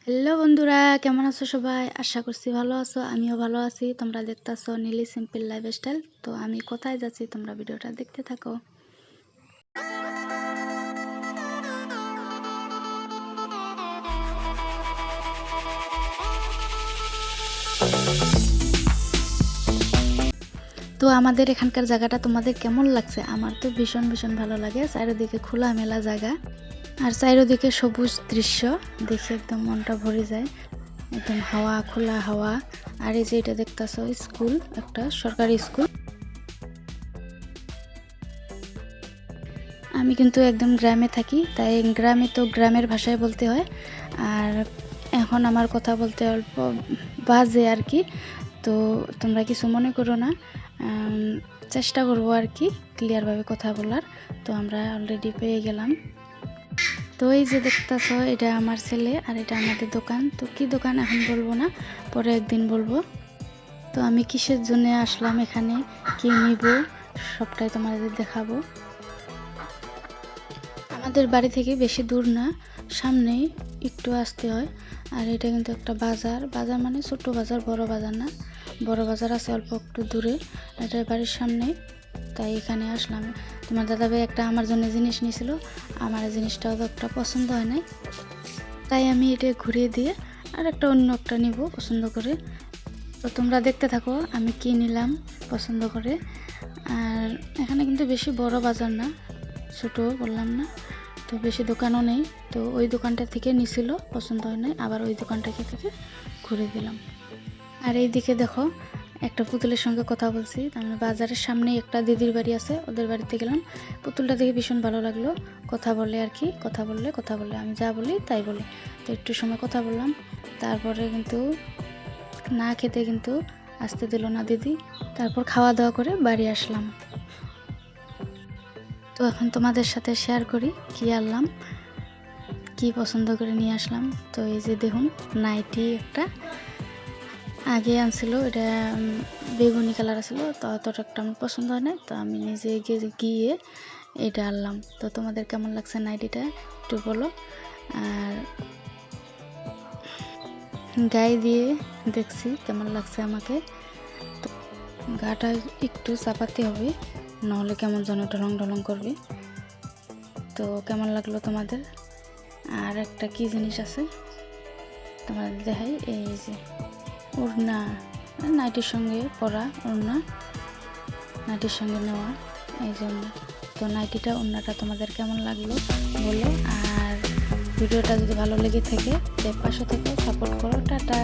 Hello বন্ধুরা, কেমন আছো সবাই? আশা করছি ভালো আছো। আমিও ভালো আছি। তোমরা দেখতেছো নীলি সিম্পল লাইফস্টাইল। তো আমি কোথায় যাচ্ছি তোমরা ভিডিওটা দেখতে থাকো। তো আমাদের এখানকার জায়গাটা তোমাদের কেমন লাগছে? আমার তো ভীষণ ভীষণ ভালো লাগে। চারিদিকে খোলামেলা জায়গা আর চারিদিকে সবুজ দৃশ্য দেখে একদম মনটা ভরে যায়। একদম হাওয়া, খোলা হাওয়া। আর এই যে এটা দেখতেছো স্কুল, একটা সরকারি স্কুল। আমি কিন্তু একদম গ্রামে থাকি, তাই গ্রামে তো গ্রামের ভাষায় বলতে হয়। আর এখন আমার কথা বলতে অল্প বাজে আর কি, তো তোমরা কিছু মনে করো না। চেষ্টা করবো আর কি ক্লিয়ারভাবে কথা বলার। তো আমরা অলরেডি পেয়ে গেলাম। তো এই যে দেখতেছো এটা আমার ছেলে আর এটা আমাদের দোকান। তো কি দোকান এখন বলবো না, পরে একদিন বলবো। তো আমি কিসের জন্য আসলাম এখানে, কি নিব, সবটাই তোমাদের দেখাবো। আমাদের বাড়ি থেকে বেশি দূর না, সামনেই একটু আসতে হয়। আর এটা কিন্তু একটা বাজার, বাজার মানে ছোট বাজার, বড় বাজার না। বড় বাজার আছে অল্প একটু দূরে, এটা বাড়ির সামনে। তাই এখানে আসলাম। তোমার দাদাভাই একটা আমার জন্য জিনিস নিয়েছিল, আমার জিনিসটাও তো একটা পছন্দ হয় নাই, তাই আমি এটা ঘুরিয়ে দিয়ে আর একটা অন্য একটা নিব পছন্দ করে। তো তোমরা দেখতে থাকো আমি কি নিলাম পছন্দ করে। আর এখানে কিন্তু বেশি বড় বাজার না, ছোট বললাম না, তো বেশি দোকানও নেই। তো ওই দোকানটা থেকে নিছিল, পছন্দ হয় নাই, আবার ওই দোকানটা থেকে ঘুরে দিলাম। আর এই দিকে দেখো একটা পুতুলের সঙ্গে কথা বলছি। আমি বাজারের সামনে একটা দিদির বাড়ি আছে, ওদের বাড়িতে গেলাম। পুতুলটা দেখে ভীষণ ভালো লাগলো। কথা বলে আর কি, কথা বললে আমি যা বলি তাই বলি। তো একটু সময় কথা বললাম, তারপরে কিন্তু না খেতে কিন্তু আসতে দিল না দিদি। তারপর খাওয়া দাওয়া করে বাড়ি আসলাম। তো এখন তোমাদের সাথে শেয়ার করি কি আনলাম, কি পছন্দ করে নিয়ে আসলাম। তো এই যে দেখুন নাইটি একটা আগে আনছিল, এটা বেগুনি কালার ছিল, তো অতটা একটা আমার পছন্দ হয় না, তো আমি নিজে গিয়ে এটা আনলাম। তো তোমাদের কেমন লাগছে নাইটিটা একটু বলো। আর গায়ে দিয়ে দেখছি কেমন লাগছে আমাকে। তো গাটা একটু চাপাতে হবে, নাহলে কেমন যেন ঢলং ঢলং করবে। তো কেমন লাগলো তোমাদের? আর একটা কি জিনিস আছে তোমাদের দেখাই, এই যে ওড়না, নাইটির সঙ্গে পরা ওড়না, নাইটির সঙ্গে নেওয়া এই জন্য। তো নাইটিটা ওড়নাটা তোমাদের কেমন লাগলো বলো। আর ভিডিওটা যদি ভালো লেগে থাকে পাশে থেকে সাপোর্ট করো। টাটা।